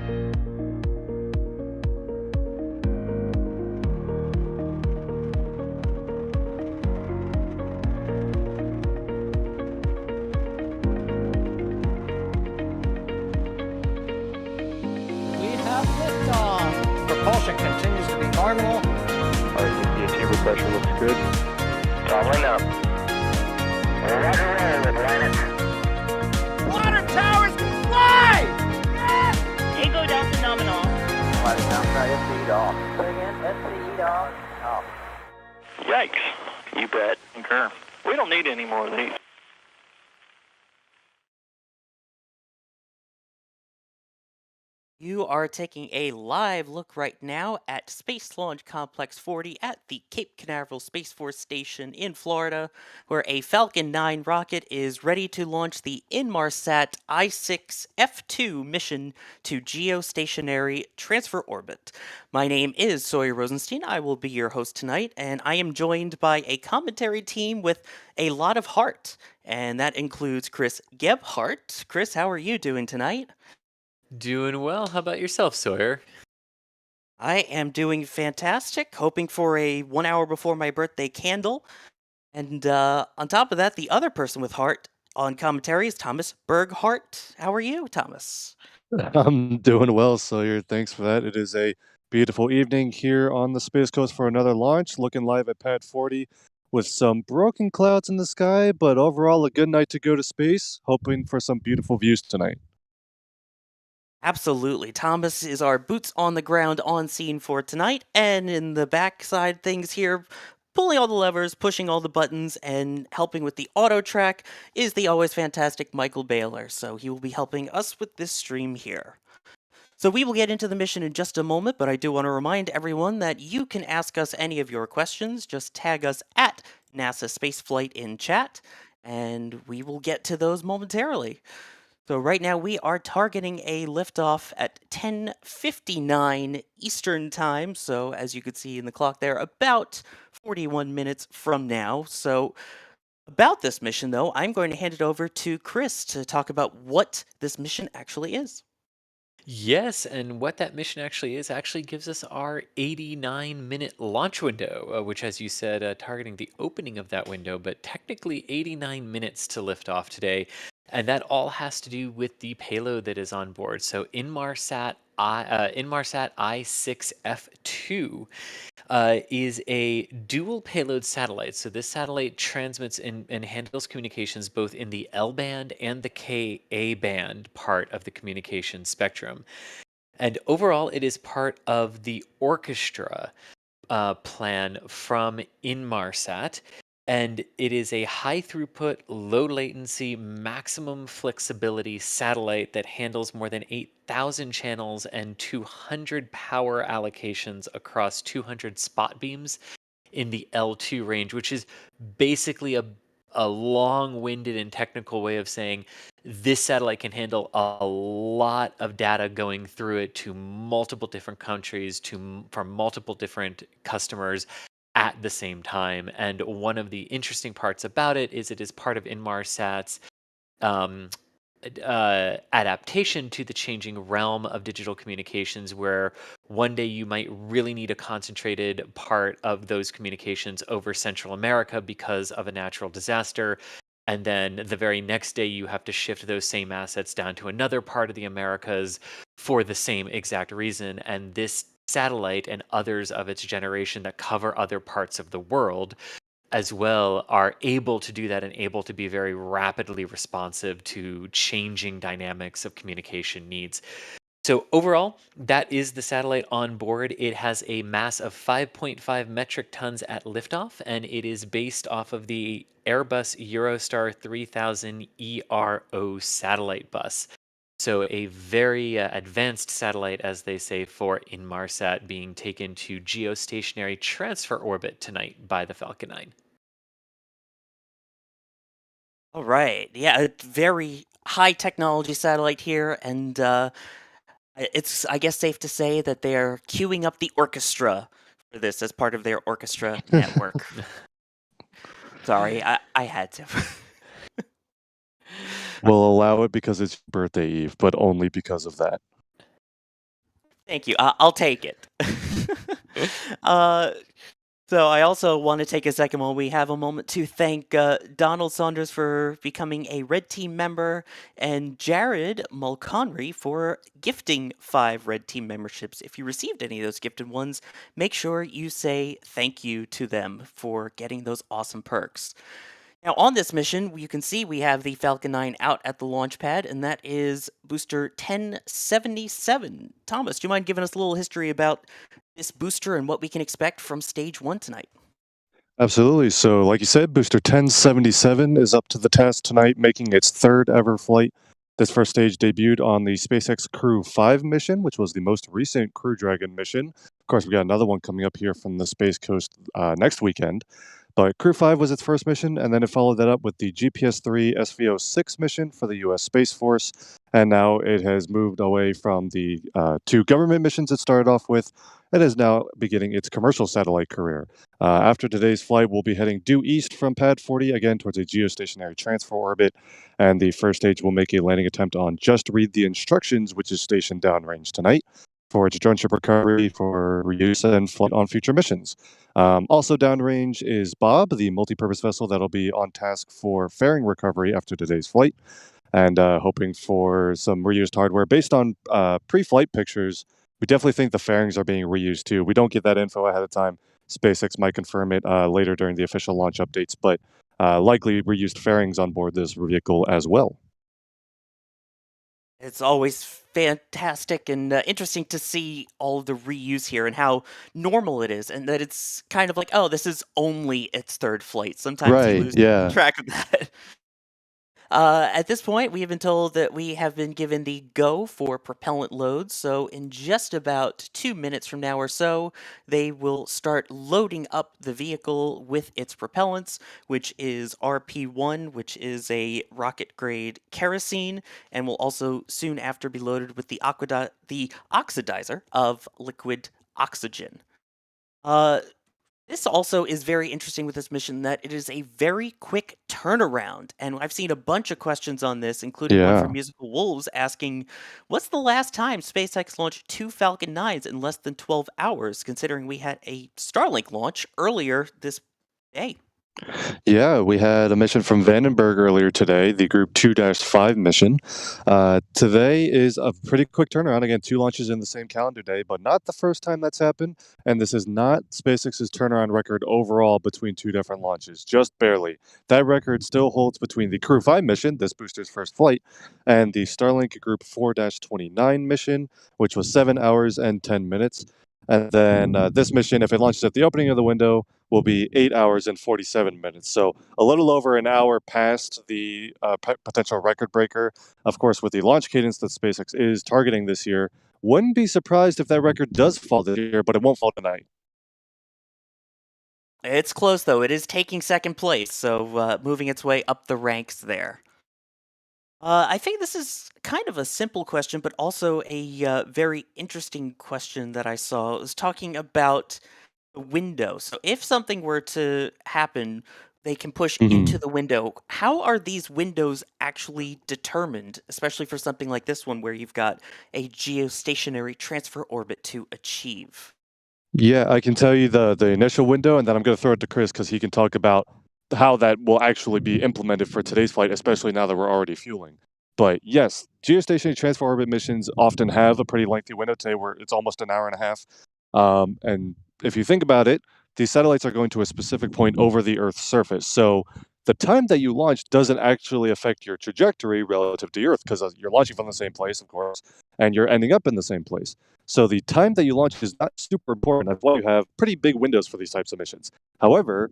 We have liftoff. Propulsion continues to be normal. Our chamber pressure looks good. Traveling up. Roger roll, Atlantis. Water towers can fly! Yes! Tango Delta nominal. Flight outside SC off. Say again, SC off. Yikes. You bet. Concur. We don't need any more of these. You are taking a live look right now at Space Launch Complex 40 at the Cape Canaveral Space Force Station in Florida, where a Falcon 9 rocket is ready to launch the Inmarsat I-6 F2 mission to geostationary transfer orbit. My name is Sawyer Rosenstein. I will be your host tonight, and I am joined by a commentary team with a lot of heart, and that includes Chris Gebhardt. Chris, how are you doing tonight? Doing well. How about yourself, Sawyer? I am doing fantastic, hoping for a 1 hour before my birthday candle. And on top of that, the other person with heart on commentary is Thomas Berghart. How are you, Thomas? I'm doing well, Sawyer. Thanks for that. It is a beautiful evening here on the Space Coast for another launch, looking live at Pad 40 with some broken clouds in the sky, but overall a good night to go to space, hoping for some beautiful views tonight. Absolutely. Thomas is our boots on the ground on scene for tonight, and in the backside things here, pulling all the levers, pushing all the buttons, and helping with the auto track is the always fantastic Michael Baylor, so he will be helping us with this stream here. So we will get into the mission in just a moment, but I do want to remind everyone that you can ask us any of your questions. Just tag us at NASASpaceflight in chat, and we will get to those momentarily. So right now we are targeting a liftoff at 10:59 Eastern Time. So as you could see in the clock there, about 41 minutes from now. So about this mission, though, I'm going to hand it over to Chris to talk about what this mission actually is. Yes, and what that mission actually is actually gives us our 89-minute launch window, which, as you said, targeting the opening of that window, but technically 89 minutes to lift off today. And that all has to do with the payload that is on board. So Inmarsat I-6 F2 is a dual payload satellite. So this satellite transmits and handles communications both in the L band and the Ka band part of the communication spectrum. And overall, it is part of the orchestra plan from Inmarsat. And it is a high throughput, low latency, maximum flexibility satellite that handles more than 8,000 channels and 200 power allocations across 200 spot beams in the L2 range, which is basically a long-winded and technical way of saying this satellite can handle a lot of data going through it to multiple different countries, from multiple different customers at the same time. And one of the interesting parts about it is part of Inmarsat's adaptation to the changing realm of digital communications, where one day you might really need a concentrated part of those communications over Central America because of a natural disaster. And then the very next day you have to shift those same assets down to another part of the Americas for the same exact reason. And this satellite and others of its generation that cover other parts of the world as well are able to do that and able to be very rapidly responsive to changing dynamics of communication needs. So overall, that is the satellite on board. It has a mass of 5.5 metric tons at liftoff, and it is based off of the Airbus Eurostar 3000 ERO satellite bus. So a very advanced satellite, as they say, for Inmarsat, being taken to geostationary transfer orbit tonight by the Falcon 9. All right. Yeah, a very high technology satellite here, and it's, I guess, safe to say that they are queuing up the orchestra for this as part of their orchestra network. Sorry, I had to. We'll allow it because it's birthday eve, but only because of that. Thank you. I'll take it. uh, So I also want to take a second while we have a moment to thank Donald Saunders for becoming a Red Team member and Jared Mulconry for gifting 5 Red Team memberships. If you received any of those gifted ones, make sure you say thank you to them for getting those awesome perks. Now, on this mission, you can see we have the Falcon 9 out at the launch pad, and that is booster 1077. Thomas, do you mind giving us a little history about this booster and what we can expect from stage 1 tonight? Absolutely. So, like you said, Booster 1077 is up to the task tonight, making its 3rd ever flight. This first stage debuted on the SpaceX Crew 5 mission, which was the most recent Crew Dragon mission. Of course, we got another one coming up here from the Space Coast next weekend. But Crew 5 was its first mission, and then it followed that up with the GPS-3 SVO-6 mission for the U.S. Space Force, and now it has moved away from the 2 government missions it started off with, and is now beginning its commercial satellite career. After today's flight, we'll be heading due east from Pad 40, again towards a geostationary transfer orbit, and the first stage will make a landing attempt on Just Read the Instructions, which is stationed downrange tonight, for its drone ship recovery for reuse and flight on future missions. Also downrange is Bob, the multi-purpose vessel that'll be on task for fairing recovery after today's flight, and hoping for some reused hardware. Based on pre-flight pictures, we definitely think the fairings are being reused too. We don't get that info ahead of time. SpaceX might confirm it later during the official launch updates, but likely reused fairings on board this vehicle as well. It's always fantastic and interesting to see all the reuse here and how normal it is, and that it's kind of like, oh, this is only its 3rd flight. Sometimes you Right, lose yeah. track of that. At this point, we have been told that we have been given the go for propellant loads, so in just about 2 minutes from now or so, they will start loading up the vehicle with its propellants, which is RP1, which is a rocket-grade kerosene, and will also soon after be loaded with the oxidizer of liquid oxygen. This also is very interesting with this mission that it is a very quick turnaround. And I've seen a bunch of questions on this, including one from Yeah. Musical Wolves asking, what's the last time SpaceX launched 2 Falcon 9s in less than 12 hours, considering we had a Starlink launch earlier this day? Yeah, we had a mission from Vandenberg earlier today, the Group 2-5 mission. Today is a pretty quick turnaround. Again, 2 launches in the same calendar day, but not the first time that's happened. And this is not SpaceX's turnaround record overall between 2 different launches, just barely. That record still holds between the Crew 5 mission, this booster's first flight, and the Starlink Group 4-29 mission, which was 7 hours and 10 minutes. And then this mission, if it launches at the opening of the window, will be 8 hours and 47 minutes. So a little over an hour past the potential record breaker. Of course, with the launch cadence that SpaceX is targeting this year, wouldn't be surprised if that record does fall this year, but it won't fall tonight. It's close, though. It is taking 2nd place, so moving its way up the ranks there. I think this is kind of a simple question, but also a very interesting question that I saw. It was talking about the window. So, if something were to happen, they can push into Mhm. the window. How are these windows actually determined, especially for something like this one where you've got a geostationary transfer orbit to achieve? Yeah, I can tell you the initial window, and then I'm going to throw it to Chris because he can talk about how that will actually be implemented for today's flight, especially now that we're already fueling. But yes, geostationary transfer orbit missions often have a pretty lengthy window today where it's almost an hour and a half. And if you think about it, these satellites are going to a specific point over the Earth's surface. So the time that you launch doesn't actually affect your trajectory relative to Earth because you're launching from the same place, of course, and you're ending up in the same place. So the time that you launch is not super important. That's why you have pretty big windows for these types of missions. However,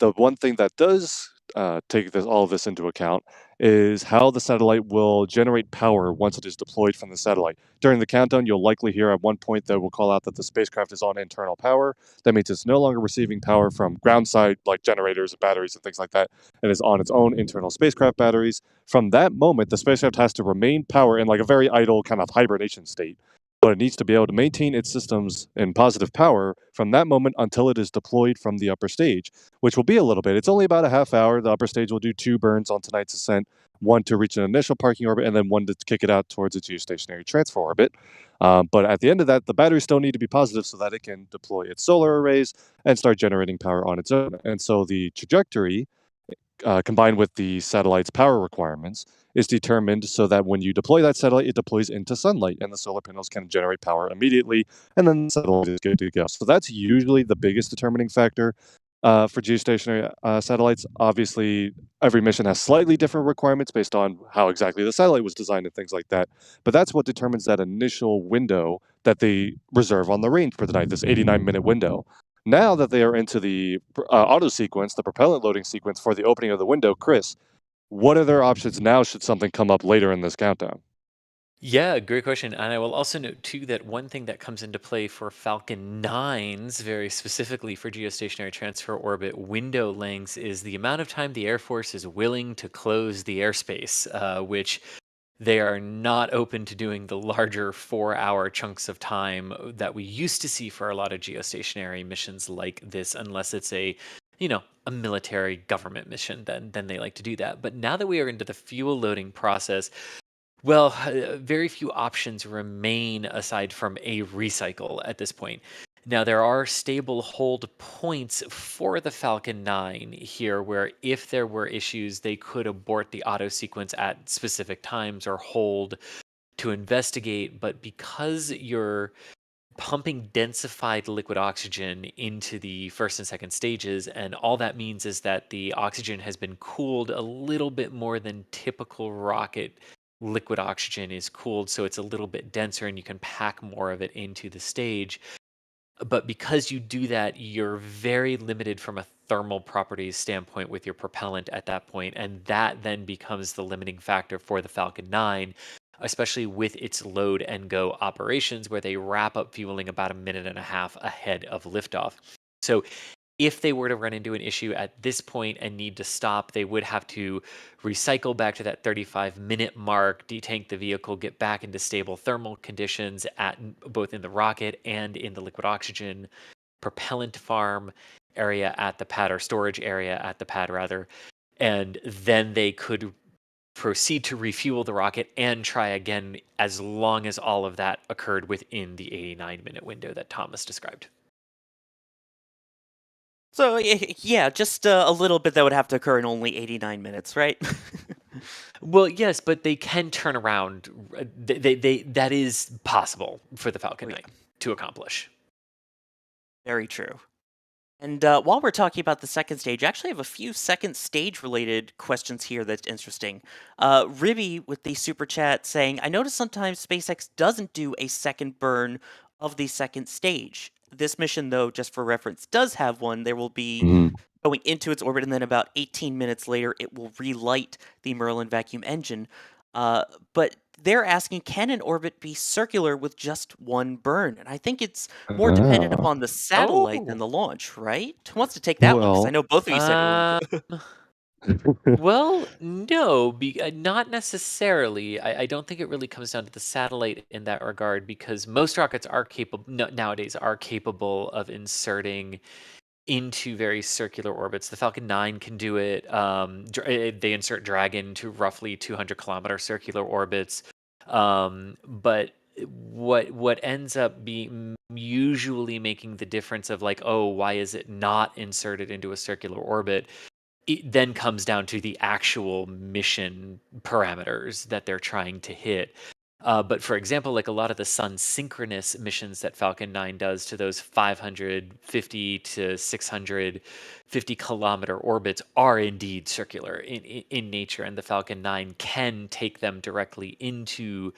the one thing that does take all of this into account is how the satellite will generate power once it is deployed from the satellite. During the countdown, you'll likely hear at one point that will call out that the spacecraft is on internal power. That means it's no longer receiving power from ground side, like generators and batteries and things like that. It is on its own internal spacecraft batteries. From that moment, the spacecraft has to remain power in like a very idle kind of hibernation state, but it needs to be able to maintain its systems in positive power from that moment until it is deployed from the upper stage, which will be a little bit. It's only about a half hour. The upper stage will do 2 burns on tonight's ascent, one to reach an initial parking orbit, and then one to kick it out towards a geostationary transfer orbit. But at the end of that, the batteries still need to be positive so that it can deploy its solar arrays and start generating power on its own. And so the trajectory, combined with the satellite's power requirements, is determined so that when you deploy that satellite, it deploys into sunlight, and the solar panels can generate power immediately, and then the satellite is good to go. So that's usually the biggest determining factor for geostationary satellites. Obviously, every mission has slightly different requirements based on how exactly the satellite was designed and things like that. But that's what determines that initial window that they reserve on the range for the night, this 89-minute window. Now that they are into the auto sequence, the propellant loading sequence for the opening of the window, Chris, what are their options now should something come up later in this countdown? Yeah, great question. And I will also note too that one thing that comes into play for Falcon 9s, very specifically for geostationary transfer orbit window lengths, is the amount of time the Air Force is willing to close the airspace, which they are not open to doing the larger 4-hour chunks of time that we used to see for a lot of geostationary missions like this, unless it's a military government mission, then they like to do that. But now that we are into the fuel loading process, well, very few options remain aside from a recycle at this point. Now, there are stable hold points for the Falcon 9 here, where if there were issues, they could abort the auto sequence at specific times or hold to investigate. But because you're pumping densified liquid oxygen into the first and second stages, and all that means is that the oxygen has been cooled a little bit more than typical rocket liquid oxygen is cooled, so it's a little bit denser and you can pack more of it into the stage. But because you do that, you're very limited from a thermal properties standpoint with your propellant at that point, and that then becomes the limiting factor for the Falcon 9, especially with its load and go operations, where they wrap up fueling about a minute and a half ahead of liftoff. So if they were to run into an issue at this point and need to stop, they would have to recycle back to that 35-minute mark, detank the vehicle, get back into stable thermal conditions at both in the rocket and in the liquid oxygen propellant farm area at the pad, or storage area at the pad rather, and then they could proceed to refuel the rocket and try again, as long as all of that occurred within the 89-minute window that Thomas described. So, yeah, just a little bit that would have to occur in only 89 minutes, right? Well, yes, but they can turn around. That is possible for the Falcon Oh, yeah. 9 to accomplish. Very true. And while we're talking about the second stage, I actually have a few second stage related questions here that's interesting. Ribby with the super chat saying, I notice sometimes SpaceX doesn't do a second burn of the second stage. This mission, though, just for reference, does have one. There will be going into its orbit, and then about 18 minutes later, it will relight the Merlin vacuum engine. But they're asking, can an orbit be circular with just one burn? And I think it's more dependent Ah, upon the satellite than Oh, the launch, right? Who wants to take that one? Because I well, know both of you said um, it. well, no, not necessarily. I don't think it really comes down to the satellite in that regard, because most rockets are capable nowadays are capable of inserting into very circular orbits. The Falcon 9 can do it. They insert Dragon to roughly 200-kilometer circular orbits. But what ends up being usually making the difference of like, oh, why is it not inserted into a circular orbit? It then comes down to the actual mission parameters that they're trying to hit. But for example, like a lot of the sun synchronous missions that Falcon 9 does to those 550 to 650-kilometer orbits are indeed circular in nature, and the Falcon 9 can take them directly into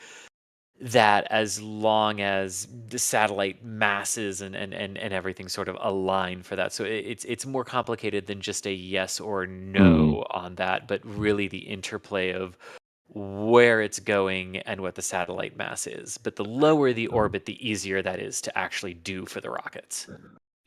that, as long as the satellite masses and everything sort of align for that. So it's more complicated than just a yes or mm, no on that, but really the interplay of where it's going and what the satellite mass is. But the lower the orbit, the easier that is to actually do for the rockets.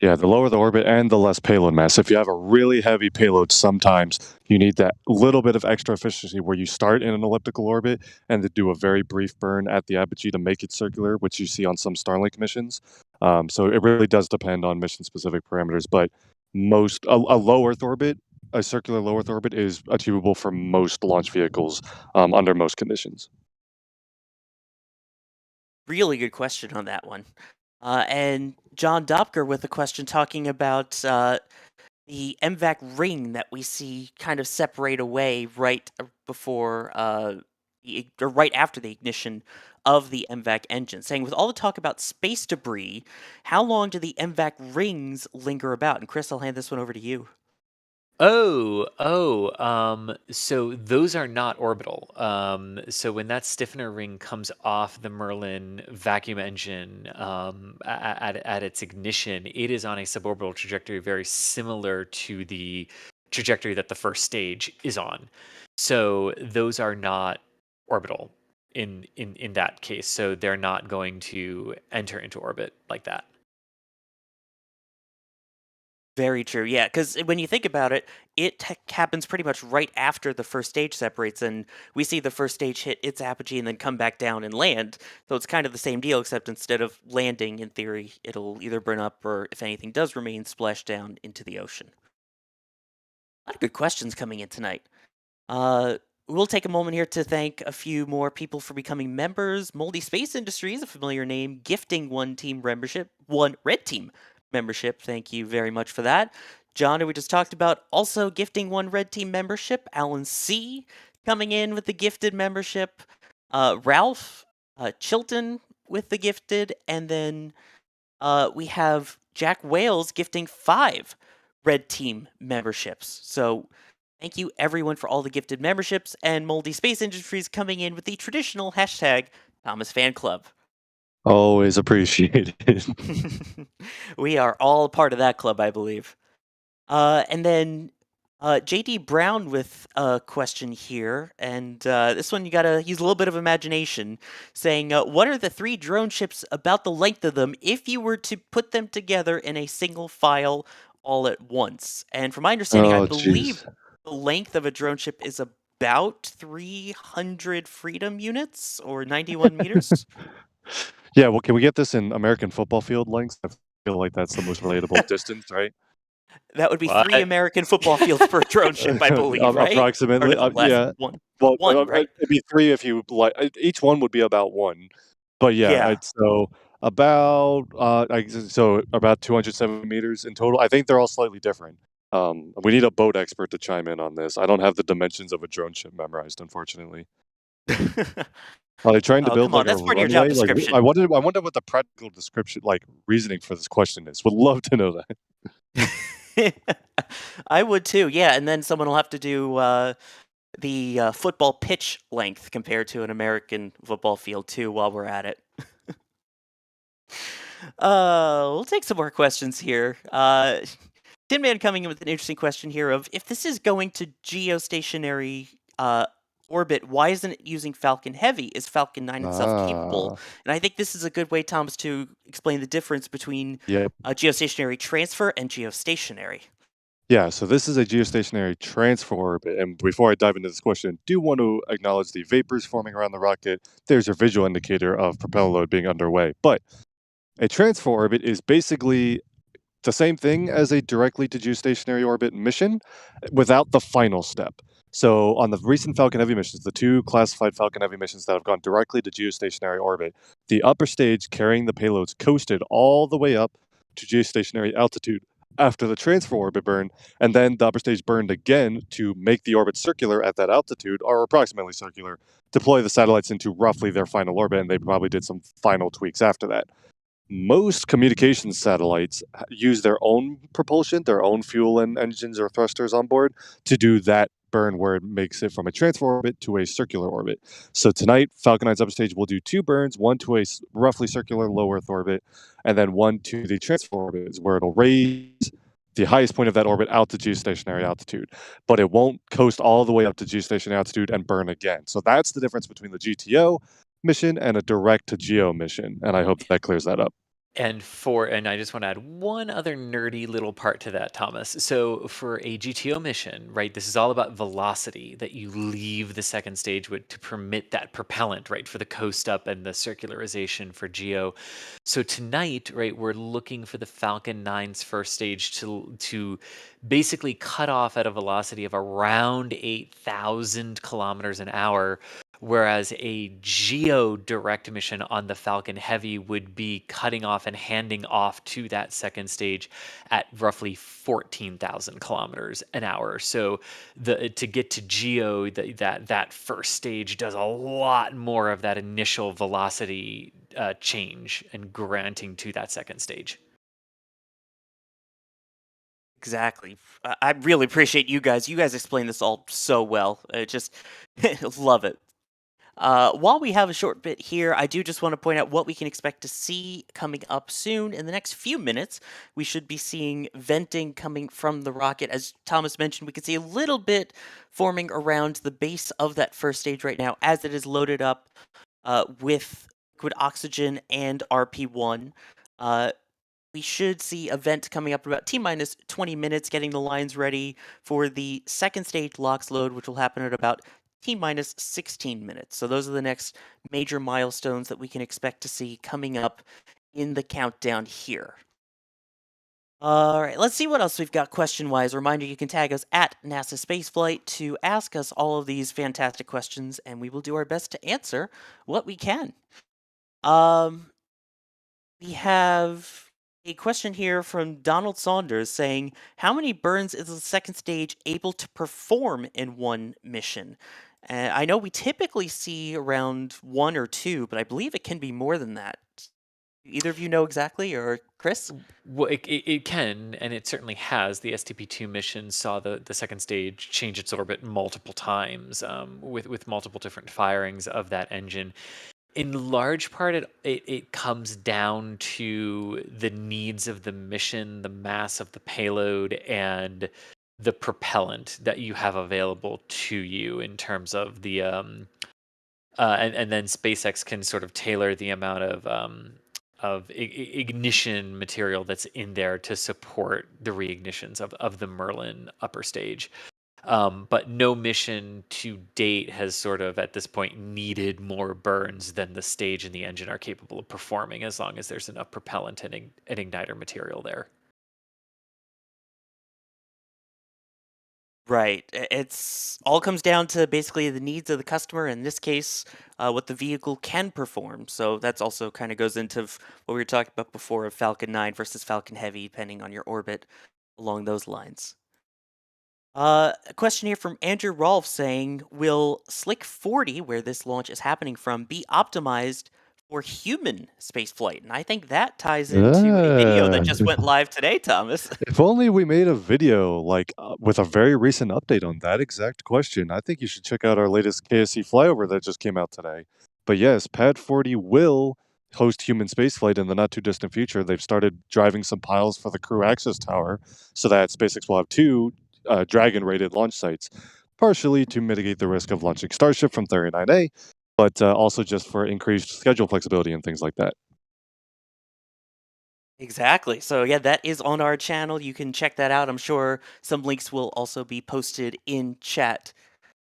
yeah, the lower the orbit and the less payload mass. If you have a really heavy payload, sometimes you need that little bit of extra efficiency where you start in an elliptical orbit and to do a very brief burn at the apogee to make it circular, which you see on some Starlink missions. So it really does depend on mission specific parameters, but a low Earth orbit, a circular low Earth orbit is achievable for most launch vehicles under most conditions. Really good question on that one. And John Dopker with a question talking about the MVAC ring that we see kind of separate away right before, or right after the ignition of the MVAC engine, saying, with all the talk about space debris, how long do the MVAC rings linger about? And Chris, I'll hand this one over to you. So those are not orbital. So when that stiffener ring comes off the Merlin vacuum engine at its ignition, it is on a suborbital trajectory very similar to the trajectory that the first stage is on. So those are not orbital in that case. So they're not going to enter into orbit like that. Very true. Yeah, because when you think about it, it happens pretty much right after the first stage separates, and we see the first stage hit its apogee and then come back down and land. So it's kind of the same deal, except instead of landing, in theory, it'll either burn up or, if anything does remain, splash down into the ocean. A lot of good questions coming in tonight. We'll take a moment here to thank a few more people for becoming members. Moldy Space Industries, a familiar name, gifting one red team membership. Thank you very much for that. John, who we just talked about, also gifting one red team membership. Alan C. coming in with the gifted membership. Ralph Chilton with the gifted. And then we have Jack Wales gifting 5 red team memberships. So thank you everyone for all the gifted memberships, and Moldy Space Industries coming in with the traditional hashtag Thomas Fan Club. Always appreciated. We are all part of that club, I believe. And then JD Brown with a question here, and this one you gotta use a little bit of imagination, saying, what are the 3 drone ships about the length of them if you were to put them together in a single file all at once? And from my understanding, I Oh, believe jeez. the length of a drone ship is about 300 freedom units or 91 meters. Yeah, well, can we get this in American football field lengths? I feel like that's the most relatable distance, right? That would be 3 What? American football fields per drone ship, I believe, right? Or Approximately, no, less. yeah. One. Well, One, right? it'd be 3 if you like. Each one would be about 1, but yeah, Yeah. it's so about so about 270 meters in total. I think they're all slightly different. We need a boat expert to chime in on this. I don't have the dimensions of a drone ship memorized, unfortunately. Are they trying to Oh, build come on, like a that's part of your job runway? Like, description. I wonder what the practical description, like reasoning for this question is. Would love to know that. I would too, yeah, and then someone will have to do the football pitch length compared to an American football field too while we're at it. We'll take some more questions here. Tin Man coming in with an interesting question here of, if this is going to geostationary orbit, why isn't it using Falcon Heavy? Is Falcon 9 itself capable? Ah, And I think this is a good way, Thomas, to explain the difference between yeah. geostationary transfer and geostationary. Yeah, so this is a geostationary transfer orbit. And before I dive into this question, do want to acknowledge the vapors forming around the rocket. There's your visual indicator of propeller load being underway. But a transfer orbit is basically the same thing as a directly to geostationary orbit mission without the final step. So on the recent Falcon Heavy missions, the 2 classified Falcon Heavy missions that have gone directly to geostationary orbit, the upper stage carrying the payloads coasted all the way up to geostationary altitude after the transfer orbit burn, and then the upper stage burned again to make the orbit circular at that altitude, or approximately circular, deploy the satellites into roughly their final orbit, and they probably did some final tweaks after that. Most communications satellites use their own propulsion, their own fuel and engines or thrusters on board to do that burn where it makes it from a transfer orbit to a circular orbit. So tonight, Falcon 9's upstage will do 2 burns, one to a roughly circular low Earth orbit, and then one to the transfer orbit, where it'll raise the highest point of that orbit out to geostationary altitude. But it won't coast all the way up to geostationary altitude and burn again. So that's the difference between the GTO mission and a direct to geo mission, and I hope that clears that up. And I just want to add one other nerdy little part to that, Thomas. So for a GTO mission, right, this is all about velocity that you leave the second stage with to permit that propellant, right, for the coast up and the circularization for geo. So tonight, right, we're looking for the Falcon 9's first stage to basically cut off at a velocity of around 8,000 kilometers an hour, whereas a geo direct mission on the Falcon Heavy would be cutting off and handing off to that second stage at roughly 14,000 kilometers an hour. So to get to geo, that first stage does a lot more of that initial velocity change and granting to that second stage. Exactly. I really appreciate you guys. You guys explain this all so well. I just love it. While we have a short bit here, I do just want to point out what we can expect to see coming up soon. In the next few minutes, we should be seeing venting coming from the rocket. As Thomas mentioned, we can see a little bit forming around the base of that first stage right now as it is loaded up with liquid oxygen and RP1. We should see a vent coming up in about T-minus 20 minutes, getting the lines ready for the second stage LOX load, which will happen at about T-minus 16 minutes. So those are the next major milestones that we can expect to see coming up in the countdown here. All right, let's see what else we've got question-wise. Reminder, you can tag us at NASASpaceflight to ask us all of these fantastic questions, and we will do our best to answer what we can. We have a question here from Donald Saunders saying, how many burns is the second stage able to perform in one mission? I know we typically see around 1 or 2, but I believe it can be more than that. Either of you know exactly, or Chris? Well, it can, and it certainly has. The STP-2 mission saw the second stage change its orbit multiple times with multiple different firings of that engine. In large part, it comes down to the needs of the mission, the mass of the payload, and the propellant that you have available to you in terms of the and then SpaceX can sort of tailor the amount of ignition material that's in there to support the reignitions of the Merlin upper stage. But no mission to date has sort of at this point needed more burns than the stage and the engine are capable of performing, as long as there's enough propellant and igniter material there. Right. It's all comes down to basically the needs of the customer. In this case, what the vehicle can perform. So that's also kind of goes into what we were talking about before of Falcon 9 versus Falcon Heavy, depending on your orbit along those lines. A question here from Andrew Rolfe saying, will Slick 40, where this launch is happening from, be optimized for human spaceflight? And I think that ties into a video that just went live today, Thomas. If only we made a video like with a very recent update on that exact question. I think you should check out our latest KSC flyover that just came out today. But yes, Pad 40 will host human spaceflight in the not too distant future. They've started driving some piles for the crew access tower so that SpaceX will have 2 Dragon rated launch sites, partially to mitigate the risk of launching Starship from 39A, but also just for increased schedule flexibility and things like that. Exactly. So yeah, that is on our channel. You can check that out. I'm sure some links will also be posted in chat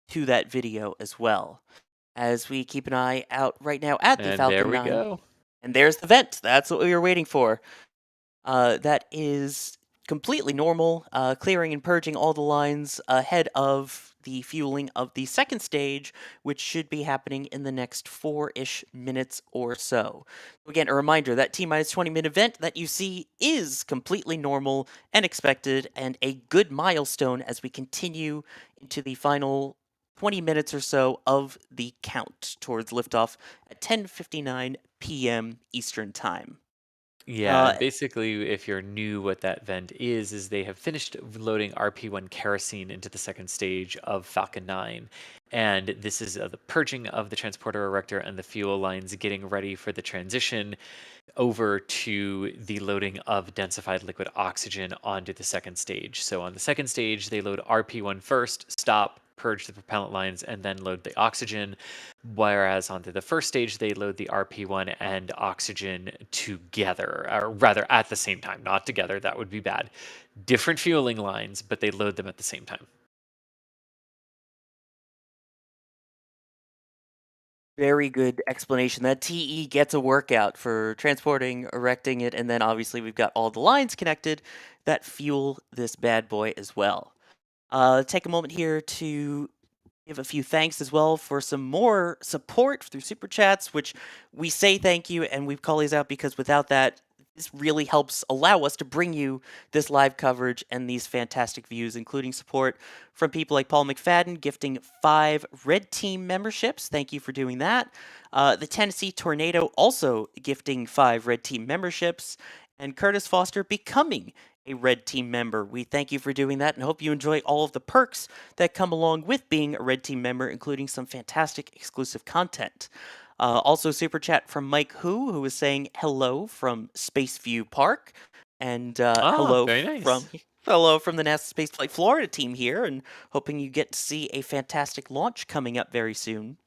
to that video as well. As we keep an eye out right now at the And Falcon there we 9. go. And there's the vent. That's what we were waiting for. That is completely normal, clearing and purging all the lines ahead of the fueling of the second stage, which should be happening in the next 4-ish minutes or so. Again, a reminder that T-minus 20-minute event that you see is completely normal and expected, and a good milestone as we continue into the final 20 minutes or so of the count towards liftoff at 10:59 p.m. Eastern Time. Yeah, and basically, if you're new, what that vent is they have finished loading RP1 kerosene into the second stage of Falcon 9. And this is the purging of the transporter erector and the fuel lines, getting ready for the transition over to the loading of densified liquid oxygen onto the second stage. So on the second stage, they load RP1 first, stop, purge the propellant lines, and then load the oxygen. Whereas onto the first stage, they load the RP1 and oxygen together, or rather at the same time, not together, that would be bad. Different fueling lines, but they load them at the same time. Very good explanation. That TE gets a workout for transporting, erecting it, and then obviously we've got all the lines connected that fuel this bad boy as well. Take a moment here to Give a few thanks as well for some more support through Super Chats, which we say thank you, and we call these out because without that, this really helps allow us to bring you this live coverage and these fantastic views, including support from people like Paul McFadden, gifting 5 Red Team memberships. Thank you for doing that. The Tennessee Tornado also gifting 5 Red Team memberships, and Curtis Foster becoming a Red Team member. We thank you for doing that and hope you enjoy all of the perks that come along with being a Red Team member, including some fantastic exclusive content. Also, super chat from Mike who is saying hello from Spaceview Park, and Very nice. hello from the NASA Spaceflight Florida team here, and hoping you get to see a fantastic launch coming up very soon.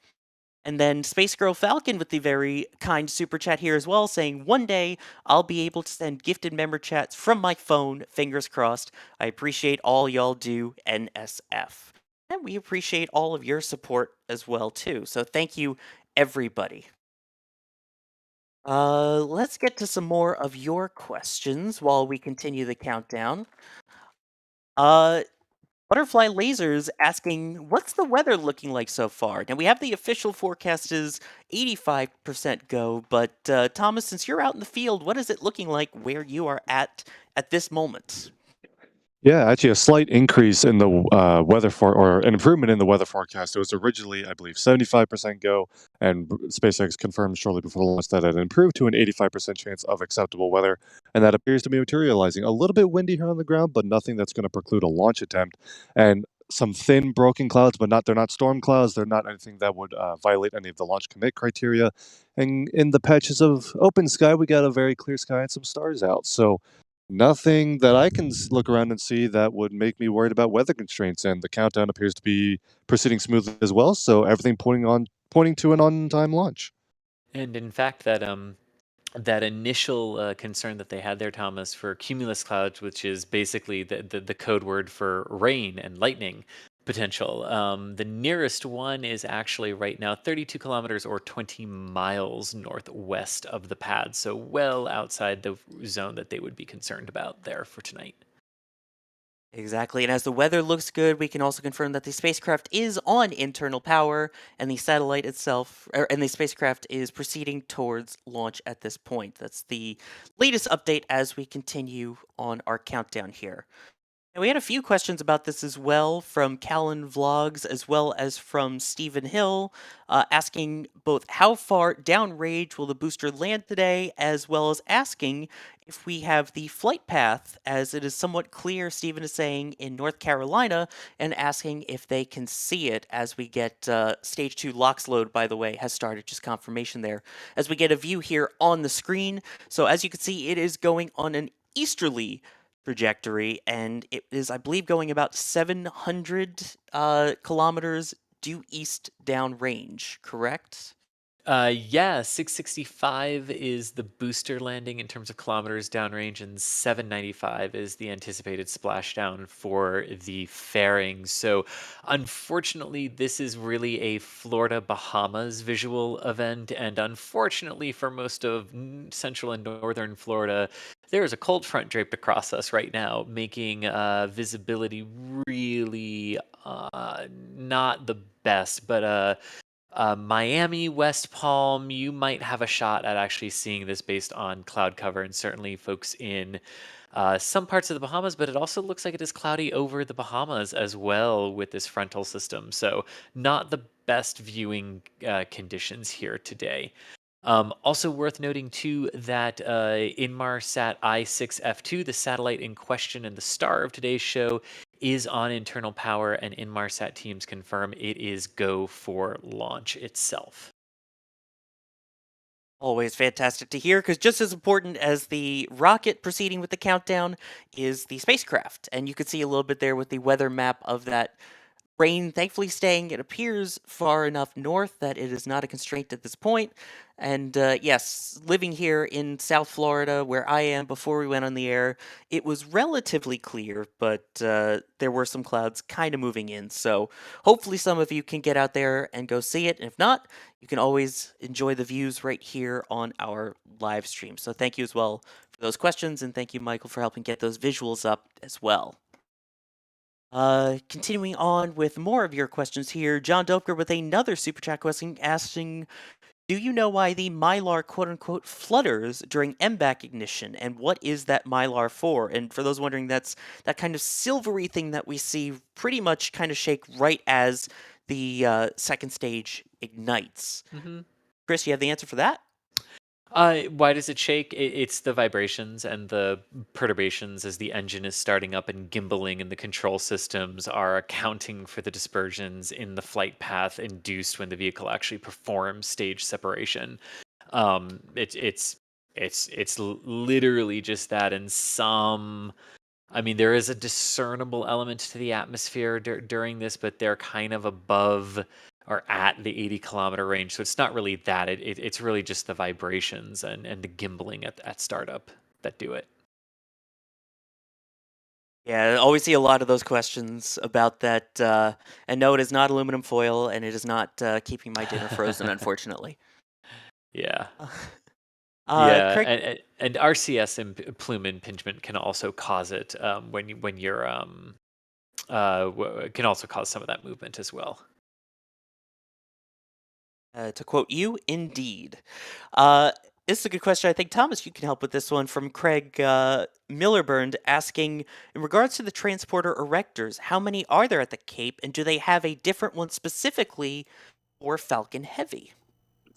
And then Space Girl Falcon with the very kind super chat here as well, saying, one day I'll be able to send gifted member chats from my phone, fingers crossed. I appreciate all y'all do, NSF. And we appreciate all of your support as well, too. So thank you, everybody. Let's get to some more of your questions while we continue the countdown. Butterfly Lasers asking, what's the weather looking like so far? Now, we have the official forecast is 85% go, but Thomas, since you're out in the field, what is it looking like where you are at this moment? Yeah, actually, a slight increase in the or an improvement in the weather forecast. It was originally, I believe, 75% go, and SpaceX confirmed shortly before the launch that it improved to an 85% chance of acceptable weather, and that appears to be materializing. A little bit windy here on the ground, but nothing that's going to preclude a launch attempt. And some thin, broken clouds, but they're not storm clouds. They're not anything that would violate any of the launch commit criteria. And in the patches of open sky, we got a very clear sky and some stars out. So nothing that I can look around and see that would make me worried about weather constraints, and the countdown appears to be proceeding smoothly as well. So everything pointing to an on-time launch. And in fact, that initial concern that they had there, Thomas, for cumulus clouds, which is basically the code word for rain and lightning potential. The nearest one is actually right now 32 kilometers or 20 miles northwest of the pad, so well outside the zone that they would be concerned about there for tonight. Exactly, and as the weather looks good, we can also confirm that the spacecraft is on internal power, and the satellite itself, and the spacecraft is proceeding towards launch at this point. That's the latest update as we continue on our countdown here. And we had a few questions about this as well from Callan Vlogs as well as from Stephen Hill, asking both how far downrange will the booster land today, as well as asking if we have the flight path, as it is somewhat clear, Stephen is saying, in North Carolina, and asking if they can see it as we get Stage 2 LOX load, by the way, has started, just confirmation there, as we get a view here on the screen. So as you can see, it is going on an easterly trajectory, and it is, I believe, going about 700 kilometers due east downrange, correct? Yeah, 665 is the booster landing in terms of kilometers downrange, and 795 is the anticipated splashdown for the fairings. So, unfortunately, this is really a Florida Bahamas visual event, and unfortunately for most of central and northern Florida, there is a cold front draped across us right now, making visibility really not the best, but Miami, West Palm, you might have a shot at actually seeing this based on cloud cover, and certainly folks in some parts of the Bahamas, but it also looks like it is cloudy over the Bahamas as well with this frontal system. So, not the best viewing conditions here today. Also worth noting too that Inmarsat I-6 F2, the satellite in question and the star of today's show, is on internal power, and Inmarsat teams confirm it is go for launch itself. Always fantastic to hear, because just as important as the rocket proceeding with the countdown is the spacecraft. And you can see a little bit there with the weather map of that rain thankfully staying, it appears, far enough north that it is not a constraint at this point. And yes, living here in South Florida, where I am before we went on the air, it was relatively clear, but there were some clouds kind of moving in. So hopefully some of you can get out there and go see it. And if not, you can always enjoy the views right here on our live stream. So thank you as well for those questions. And thank you, Michael, for helping get those visuals up as well. Continuing on with more of your questions here, John Doper with another super chat question asking, do you know why the Mylar quote-unquote flutters during MBAC ignition, and what is that Mylar for? And for those wondering, that's that kind of silvery thing that we see pretty much kind of shake right as the second stage ignites. Mm-hmm. Chris, you have the answer for that? Why does it shake? It's the vibrations and the perturbations as the engine is starting up and gimbaling, and the control systems are accounting for the dispersions in the flight path induced when the vehicle actually performs stage separation. It's literally just that, and some. I mean, there is a discernible element to the atmosphere during this, but they're kind of above or at the 80-kilometer range, so it's not really that. It's really just the vibrations and the gimbaling at startup that do it. Yeah, I always see a lot of those questions about that. And no, it is not aluminum foil, and it is not keeping my dinner frozen, unfortunately. Yeah. Yeah, Yeah, Craig. and RCS and plume impingement can also cause it when you're can also cause some of that movement as well. To quote you, indeed. This is a good question. I think, Thomas, you can help with this one from Craig Millerburn asking, in regards to the transporter erectors, how many are there at the Cape, and do they have a different one specifically for Falcon Heavy?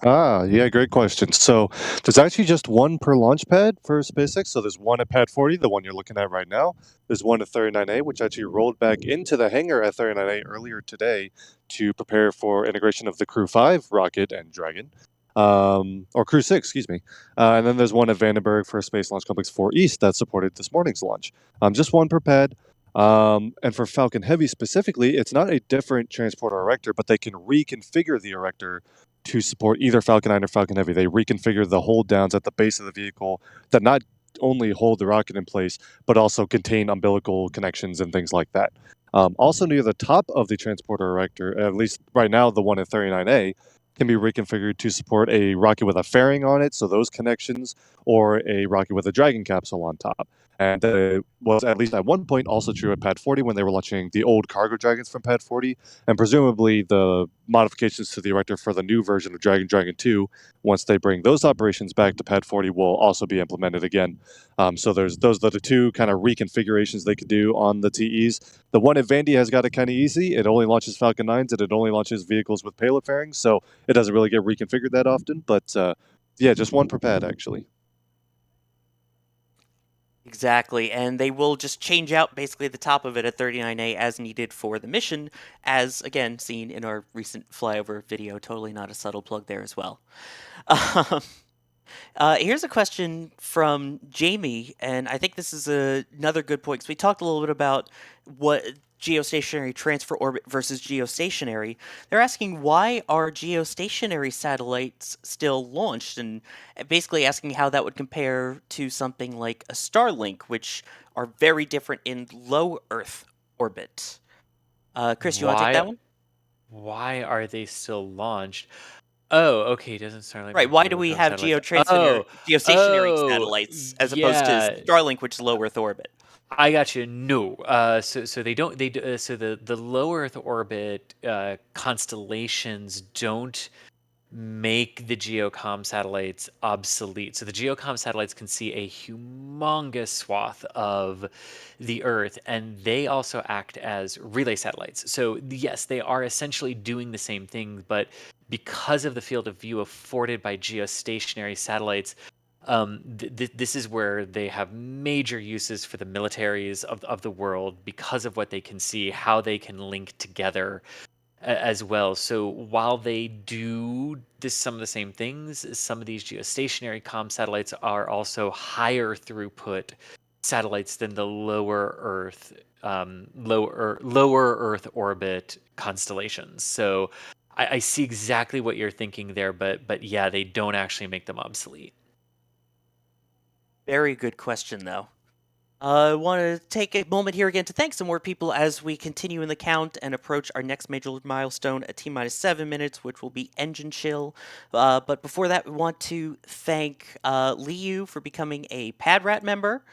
Yeah, great question. So there's actually just one per launch pad for SpaceX. So there's one at pad 40, the one you're looking at right now. There's one at 39A, which actually rolled back into the hangar at 39A earlier today to prepare for integration of the Crew 5 rocket and Dragon. Or Crew 6, excuse me. And then there's one at Vandenberg for Space Launch Complex 4 East that supported this morning's launch. Just one per pad. And for Falcon Heavy specifically, it's not a different transporter erector, but they can reconfigure the erector to support either Falcon 9 or Falcon Heavy. They reconfigure the hold downs at the base of the vehicle that not only hold the rocket in place, but also contain umbilical connections and things like that. Also near the top of the transporter erector, at least right now the one at 39A, can be reconfigured to support a rocket with a fairing on it, so those connections, or a rocket with a Dragon capsule on top. And it was, at least at one point, also true at Pad 40 when they were launching the old cargo Dragons from Pad 40, and presumably the modifications to the erector for the new version of Dragon 2, once they bring those operations back to Pad 40, will also be implemented again. So those are the two kind of reconfigurations they could do on the TEs. The one at Vandy has got it kind of easy. It only launches Falcon 9s, and it only launches vehicles with payload fairings, so it doesn't really get reconfigured that often. But yeah, just one per pad, actually. Exactly, and they will just change out basically the top of it at 39A as needed for the mission, as again seen in our recent flyover video. Totally not a subtle plug there as well. Here's a question from Jamie, and I think this is another good point because we talked a little bit about what geostationary transfer orbit versus geostationary. They're asking, why are geostationary satellites still launched, and basically asking how that would compare to something like a Starlink, which are very different in low Earth orbit. Chris, you want to take that one? Why are they still launched? Oh, okay. Doesn't Starlink Right. have Why do we have satellites? geostationary satellites as opposed to Yeah. Starlink, which is low Earth orbit? I got you. No. So they don't. So the low Earth orbit constellations don't make the geocom satellites obsolete. So the geocom satellites can see a humongous swath of the Earth, and they also act as relay satellites. So yes, they are essentially doing the same thing, but because of the field of view afforded by geostationary satellites, this is where they have major uses for the militaries of the world because of what they can see, how they can link together as well. So while they do some of the same things, some of these geostationary comm satellites are also higher throughput satellites than the lower Earth orbit constellations. So I see exactly what you're thinking there, but yeah, they don't actually make them obsolete. Very good question, though. I want to take a moment here again to thank some more people as we continue in the count and approach our next major milestone at T-minus 7 minutes, which will be engine chill. But before that, we want to thank Liu for becoming a PadRat member.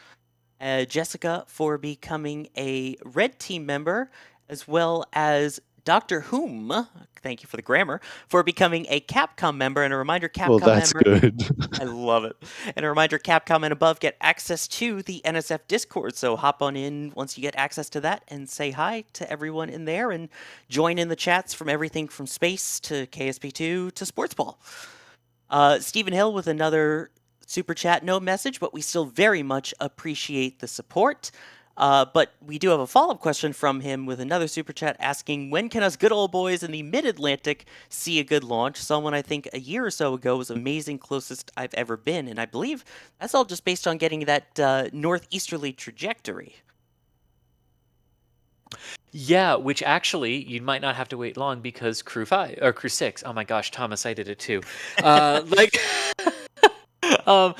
Jessica for becoming a Red Team member, as well as Dr. Whom, thank you for the grammar, for becoming a Capcom member. And a reminder, Well, Capcom that's member, good. I love it. And a reminder, Capcom and above get access to the NSF Discord. So hop on in once you get access to that and say hi to everyone in there and join in the chats from everything from space to KSP2 to sports ball. Stephen Hill with another super chat, no message, but we still very much appreciate the support. But we do have a follow-up question from him with another super chat asking, when can us good old boys in the mid-Atlantic see a good launch? Someone I think a year or so ago was amazing, closest I've ever been, and I believe that's all just based on getting that northeasterly trajectory. Yeah, which actually you might not have to wait long because Crew 5 or Crew 6. Oh my gosh, Thomas, I did it too. um,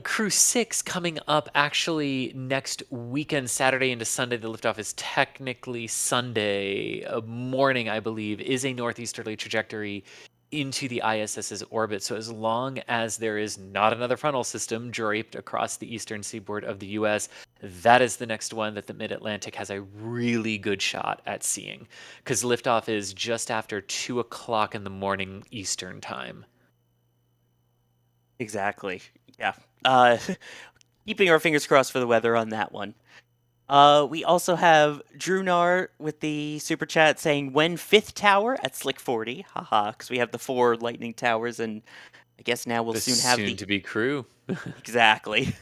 Crew 6 coming up actually next weekend, Saturday into Sunday. The liftoff is technically Sunday morning, I believe, is a northeasterly trajectory into the ISS's orbit. So as long as there is not another frontal system draped across the eastern seaboard of the US, that is the next one that the Mid-Atlantic has a really good shot at seeing, because liftoff is just after 2 o'clock in the morning Eastern time. Exactly. Yeah. Keeping our fingers crossed for the weather on that one. We also have Drunar with the super chat saying, when fifth tower at Slick 40. Haha, because we have the 4 lightning towers, and I guess now we'll The soon have the... to be crew. Exactly.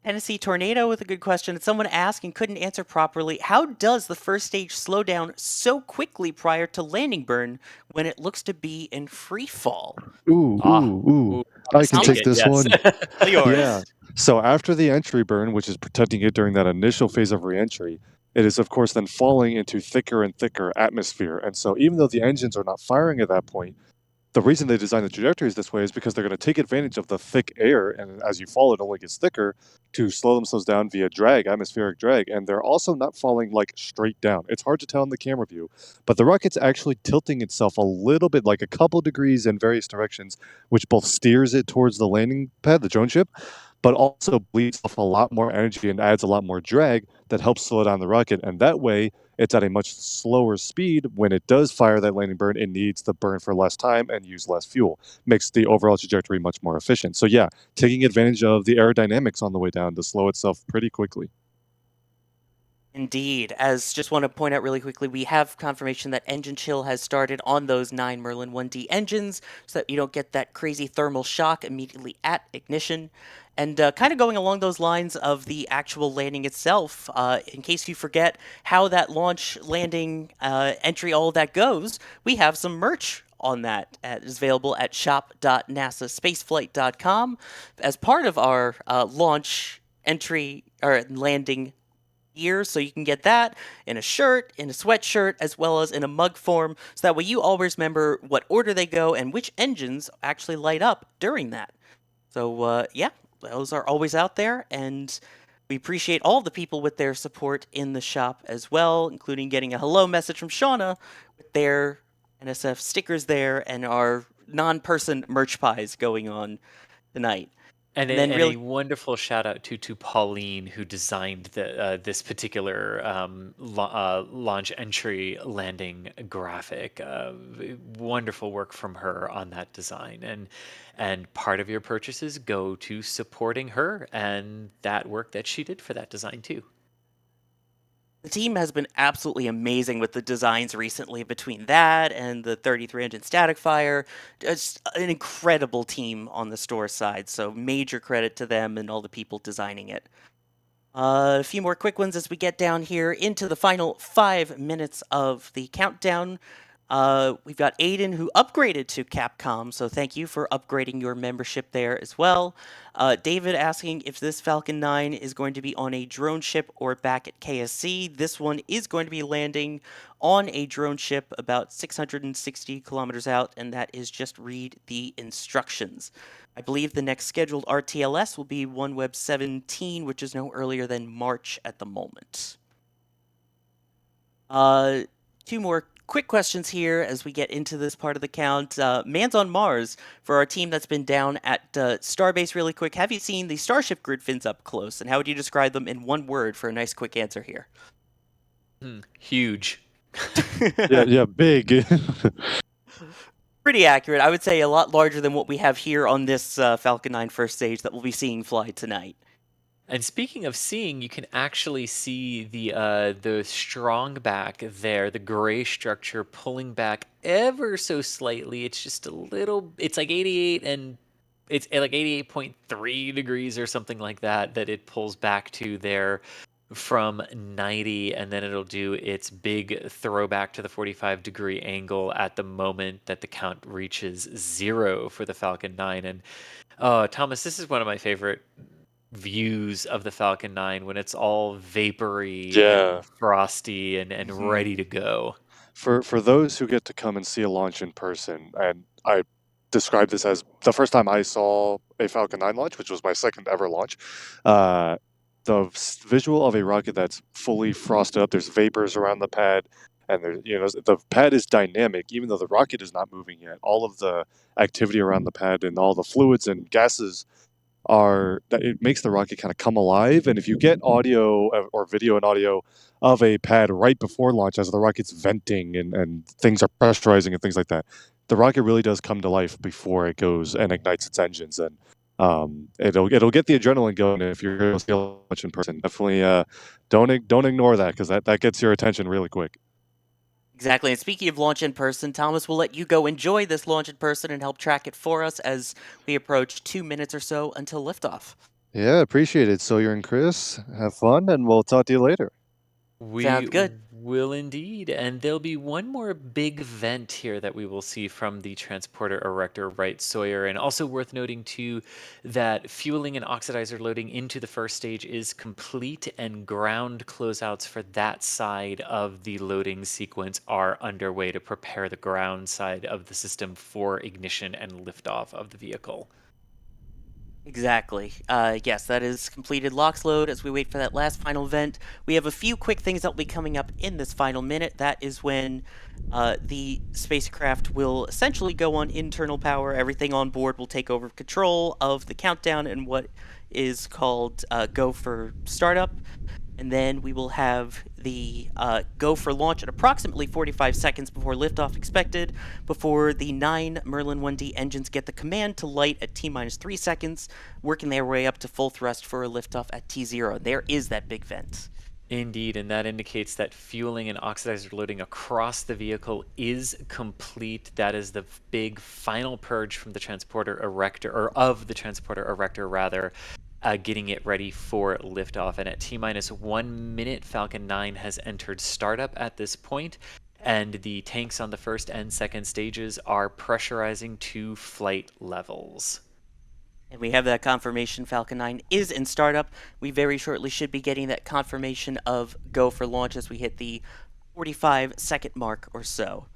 Tennessee Tornado with a good question. Someone asked and couldn't answer properly. How does the first stage slow down so quickly prior to landing burn when it looks to be in free fall? Ooh, ooh. I can take this one. Yeah. So after the entry burn, which is protecting it during that initial phase of reentry, it is of course then falling into thicker and thicker atmosphere. And so even though the engines are not firing at that point, the reason they designed the trajectories this way is because they're going to take advantage of the thick air, and as you fall, it only gets thicker, to slow themselves down via drag, atmospheric drag. And they're also not falling like straight down. It's hard to tell in the camera view, but the rocket's actually tilting itself a little bit, like a couple degrees in various directions, which both steers it towards the landing pad, the drone ship, but also bleeds off a lot more energy and adds a lot more drag that helps slow down the rocket. And that way, it's at a much slower speed. When it does fire that landing burn, it needs to burn for less time and use less fuel. Makes the overall trajectory much more efficient. So yeah, taking advantage of the aerodynamics on the way down to slow itself pretty quickly. Indeed. As just want to point out really quickly, we have confirmation that engine chill has started on those 9 Merlin 1D engines so that you don't get that crazy thermal shock immediately at ignition. And kind of going along those lines of the actual landing itself, in case you forget how that launch, landing, entry, all of that goes, we have some merch on that. It is available at shop.nasaspaceflight.com as part of our launch, entry, or landing gear, so you can get that in a shirt, in a sweatshirt, as well as in a mug form, so that way you always remember what order they go and which engines actually light up during that. So yeah, those are always out there, and we appreciate all the people with their support in the shop as well, including getting a hello message from Shauna with their NSF stickers there and our non-person merch pies going on tonight. And then a wonderful shout out to Pauline, who designed this particular launch entry landing graphic. Wonderful work from her on that design, and part of your purchases go to supporting her and that work that she did for that design too. The team has been absolutely amazing with the designs recently between that and the 33-engine static fire. It's an incredible team on the store side, so major credit to them and all the people designing it. A few more quick ones as we get down here into the final 5 minutes of the countdown. We've got Aiden, who upgraded to Capcom, so thank you for upgrading your membership there as well. David asking if this Falcon 9 is going to be on a drone ship or back at KSC. This one is going to be landing on a drone ship about 660 kilometers out, and that is just read the instructions. I believe the next scheduled RTLS will be OneWeb 17, which is no earlier than March at the moment. 2 more quick questions here as we get into this part of the count. Man's on Mars, for our team that's been down at Starbase really quick, have you seen the Starship grid fins up close? And how would you describe them in one word for a nice quick answer here? Huge. Yeah, big. Pretty accurate. I would say a lot larger than what we have here on this Falcon 9 first stage that we'll be seeing fly tonight. And speaking of seeing, you can actually see the strong back there, the gray structure pulling back ever so slightly. It's just a little. It's like 88 and it's like 88.3 degrees or something like that that it pulls back to there from 90, and then it'll do its big throwback to the 45-degree angle at the moment that the count reaches 0 for the Falcon 9. And Thomas, this is one of my favorite views of the Falcon 9 when it's all vapory Yeah. and frosty and ready to go. For those who get to come and see a launch in person, and I describe this as the first time I saw a Falcon 9 launch, which was my second ever launch. The visual of a rocket that's fully frosted up, there's vapors around the pad, and the pad is dynamic, even though the rocket is not moving yet. All of the activity around the pad and all the fluids and gases it makes the rocket kind of come alive. And if you get audio or video and audio of a pad right before launch as the rocket's venting and things are pressurizing and things like that, the rocket really does come to life before it goes and ignites its engines. And it'll get the adrenaline going if you're going to see a launch in person. Definitely don't ignore that, because that gets your attention really quick. Exactly. And speaking of launch in person, Thomas, we'll let you go enjoy this launch in person and help track it for us as we approach 2 minutes or so until liftoff. Yeah, appreciate it. So you're in Chris. Have fun, and we'll talk to you later. We Sounds good. will indeed. And there'll be one more big vent here that we will see from the transporter erector Wright Sawyer. And also worth noting, too, that fueling and oxidizer loading into the first stage is complete, and ground closeouts for that side of the loading sequence are underway to prepare the ground side of the system for ignition and liftoff of the vehicle. Exactly. Yes, that is completed LOX load as we wait for that last final vent. We have a few quick things that will be coming up in this final minute. That is when the spacecraft will essentially go on internal power. Everything on board will take over control of the countdown and what is called go for startup. And then we will have the go for launch at approximately 45 seconds before liftoff expected, before the 9 Merlin 1D engines get the command to light at T-minus 3 seconds, working their way up to full thrust for a liftoff at T0. There is that big vent. Indeed, and that indicates that fueling and oxidizer loading across the vehicle is complete. That is the big final purge from the transporter erector, or of the transporter erector rather, getting it ready for liftoff. And at T-minus 1 minute, Falcon 9 has entered startup at this point, and the tanks on the first and second stages are pressurizing to flight levels. And we have that confirmation Falcon 9 is in startup. We very shortly should be getting that confirmation of go for launch as we hit the 45-second mark or so.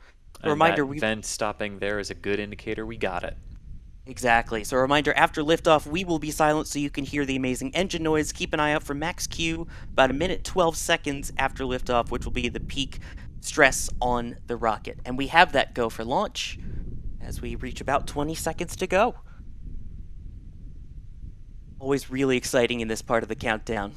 And reminder, that vent stopping there is a good indicator we got it. Exactly. So a reminder, after liftoff, we will be silent so you can hear the amazing engine noise. Keep an eye out for max Q about 1:12 seconds after liftoff, which will be the peak stress on the rocket. And we have that go for launch as we reach about 20 seconds to go. Always really exciting in this part of the countdown.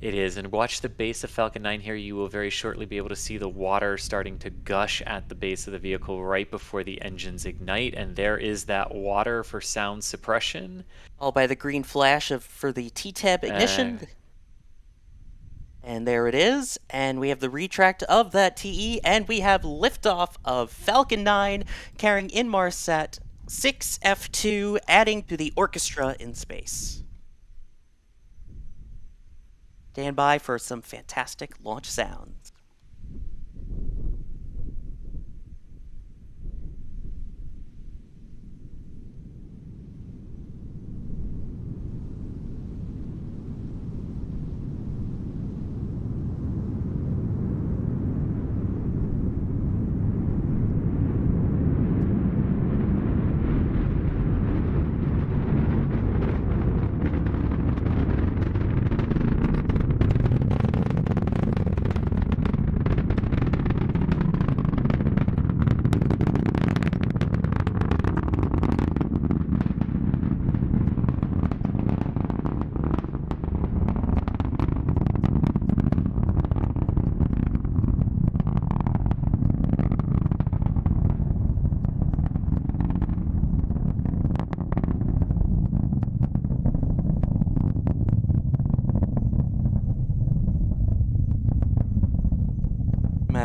It is, and watch the base of Falcon 9 here. You will very shortly be able to see the water starting to gush at the base of the vehicle right before the engines ignite, and there is that water for sound suppression. All by the green flash for the T-tab ignition. And there it is, and we have the retract of that TE, and we have liftoff of Falcon 9 carrying Inmarsat I-6 F2, adding to the orchestra in space. Stand by for some fantastic launch sounds.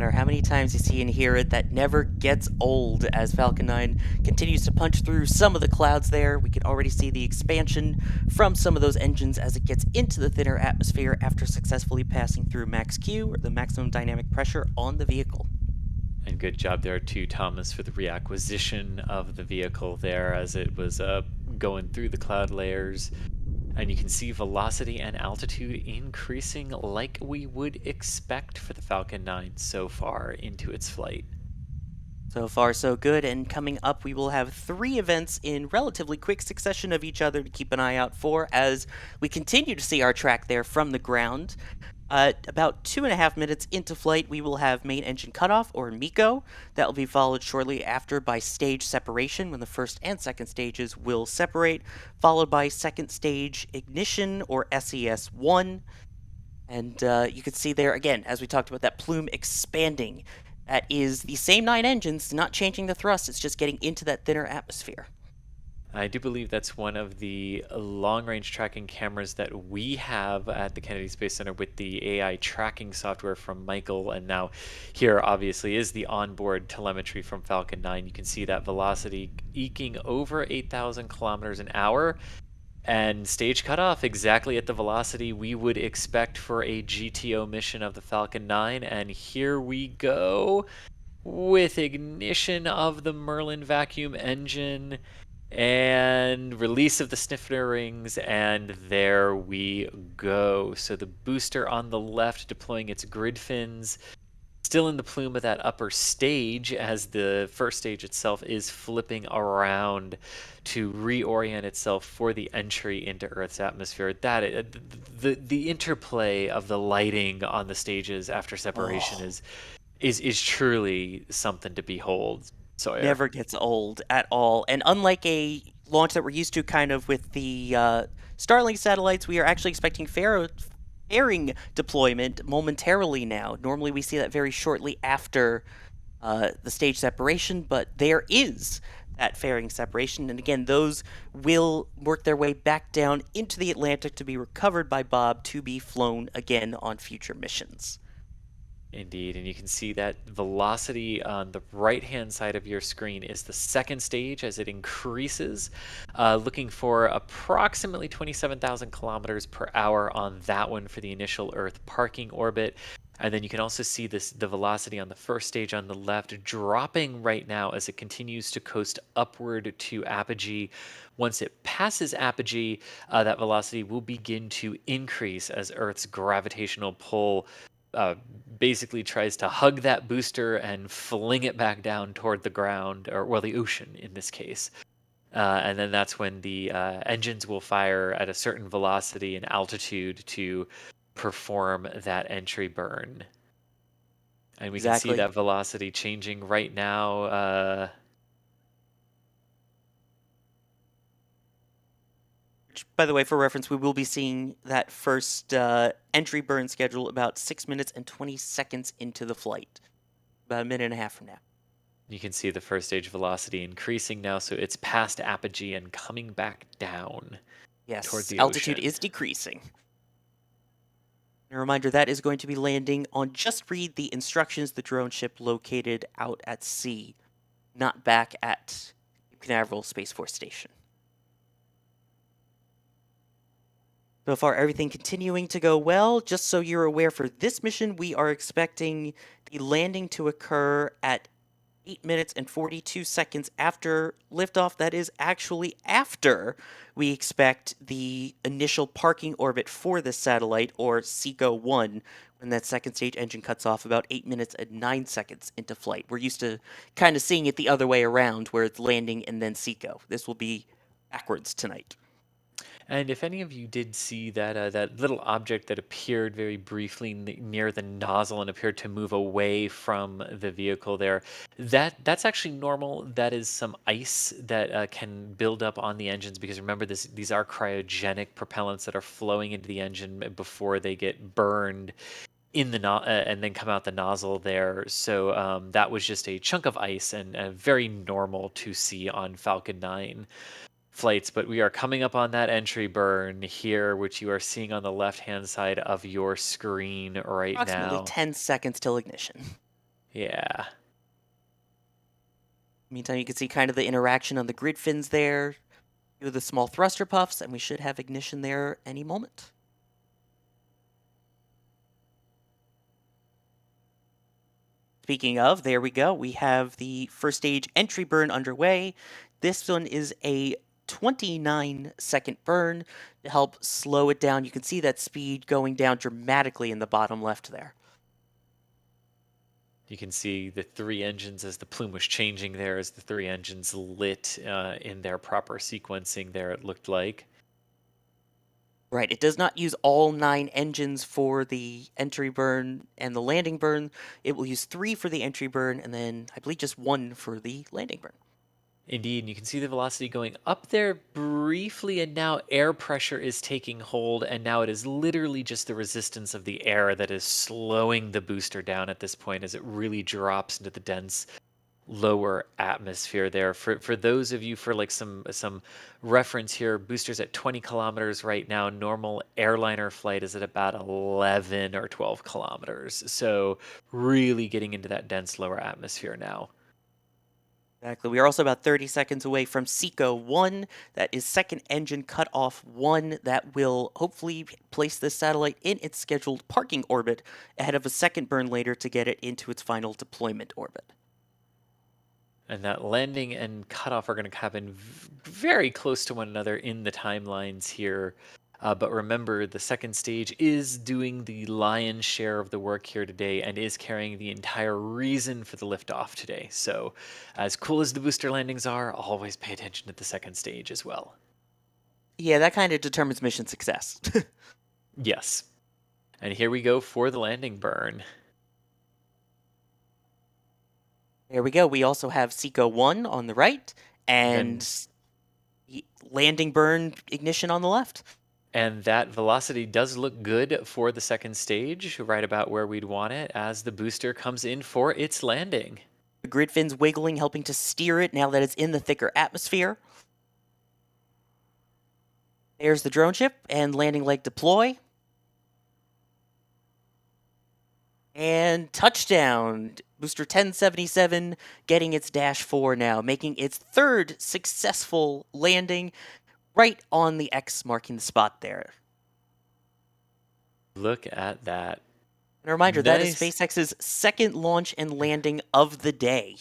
matter how many times you see and hear it, that never gets old as Falcon 9 continues to punch through some of the clouds there. We can already see the expansion from some of those engines as it gets into the thinner atmosphere after successfully passing through max Q, or the maximum dynamic pressure on the vehicle. And good job there too, Thomas, for the reacquisition of the vehicle there as it was going through the cloud layers. And you can see velocity and altitude increasing like we would expect for the Falcon 9 so far into its flight. So far, so good, and coming up, we will have 3 events in relatively quick succession of each other to keep an eye out for as we continue to see our track there from the ground. About 2.5 minutes into flight, we will have main engine cutoff, or MECO. That will be followed shortly after by stage separation, when the first and second stages will separate, followed by second stage ignition, or SES-1. And you can see there, again, as we talked about, that plume expanding. That is the same 9 engines, not changing the thrust, it's just getting into that thinner atmosphere. I do believe that's one of the long-range tracking cameras that we have at the Kennedy Space Center with the AI tracking software from Michael. And now here obviously is the onboard telemetry from Falcon 9. You can see that velocity eking over 8,000 kilometers an hour. And stage cutoff exactly at the velocity we would expect for a GTO mission of the Falcon 9. And here we go with ignition of the Merlin vacuum engine and release of the sniffer rings, and there we go. So the booster on the left deploying its grid fins, still in the plume of that upper stage as the first stage itself is flipping around to reorient itself for the entry into Earth's atmosphere. That the interplay of the lighting on the stages after separation is truly something to behold. Sawyer. Never gets old at all. And unlike a launch that we're used to kind of with the Starlink satellites, we are actually expecting fairing deployment momentarily now. Normally we see that very shortly after the stage separation, but there is that fairing separation. And again, those will work their way back down into the Atlantic to be recovered by Bob to be flown again on future missions. Indeed, and you can see that velocity on the right-hand side of your screen is the second stage as it increases, looking for approximately 27,000 kilometers per hour on that one for the initial Earth parking orbit. And then you can also see the velocity on the first stage on the left dropping right now as it continues to coast upward to apogee. Once it passes apogee, that velocity will begin to increase as Earth's gravitational pull basically tries to hug that booster and fling it back down toward the ground, or well, the ocean in this case. And then that's when the engines will fire at a certain velocity and altitude to perform that entry burn. And we can see that velocity changing right now. By the way, for reference, we will be seeing that first entry burn schedule about 6 minutes and 20 seconds into the flight. About a minute and a half from now. You can see the first stage velocity increasing now, so it's past apogee and coming back down. Yes, toward the altitude ocean. is decreasing. A reminder, that is going to be landing on Just Read the Instructions, the drone ship located out at sea, not back at Canaveral Space Force Station. So far, everything continuing to go well. Just so you're aware, for this mission, we are expecting the landing to occur at 8 minutes and 42 seconds after liftoff. That is actually after we expect the initial parking orbit for the satellite, or SECO-1, when that second stage engine cuts off about 8 minutes and 9 seconds into flight. We're used to kind of seeing it the other way around, where it's landing and then SECO. This will be backwards tonight. And if any of you did see that that little object that appeared very briefly near the nozzle and appeared to move away from the vehicle there, that's actually normal. That is some ice that can build up on the engines, because remember, these are cryogenic propellants that are flowing into the engine before they get burned in the and then come out the nozzle there. So that was just a chunk of ice, and very normal to see on Falcon 9 flights. But we are coming up on that entry burn here, which you are seeing on the left hand side of your screen right now. Approximately 10 seconds till ignition. Yeah. Meantime, you can see kind of the interaction on the grid fins there, do the small thruster puffs, and we should have ignition there any moment. Speaking of, there we go. We have the first stage entry burn underway. This one is a 29-second burn to help slow it down. You can see that speed going down dramatically in the bottom left there. You can see the three engines as the plume was changing there, as the three engines lit in their proper sequencing there, it looked like. Right, it does not use all 9 engines for the entry burn and the landing burn. It will use 3 for the entry burn, and then I believe just 1 for the landing burn. Indeed, and you can see the velocity going up there briefly, and now air pressure is taking hold, and now it is literally just the resistance of the air that is slowing the booster down at this point as it really drops into the dense lower atmosphere there. For those of you, for like some reference here, boosters at 20 kilometers right now. Normal airliner flight is at about 11 or 12 kilometers. So really getting into that dense lower atmosphere now. Exactly. We are also about 30 seconds away from SECO 1. That is second engine cutoff 1. That will hopefully place this satellite in its scheduled parking orbit ahead of a second burn later to get it into its final deployment orbit. And that landing and cutoff are going to happen very close to one another in the timelines here. But remember, the second stage is doing the lion's share of the work here today and is carrying the entire reason for the liftoff today. So as cool as the booster landings are, always pay attention to the second stage as well. Yeah, that kind of determines mission success. Yes. And here we go for the landing burn. There we go. We also have SECO 1 on the right and landing burn ignition on the left. And that velocity does look good for the second stage, right about where we'd want it, as the booster comes in for its landing. The grid fins wiggling, helping to steer it now that it's in the thicker atmosphere. There's the drone ship and landing leg deploy. And touchdown. Booster 1077 getting its Dash 4 now, making its third successful landing right on the X, marking the spot there. Look at that. And a reminder, that is SpaceX's second launch and landing of the day.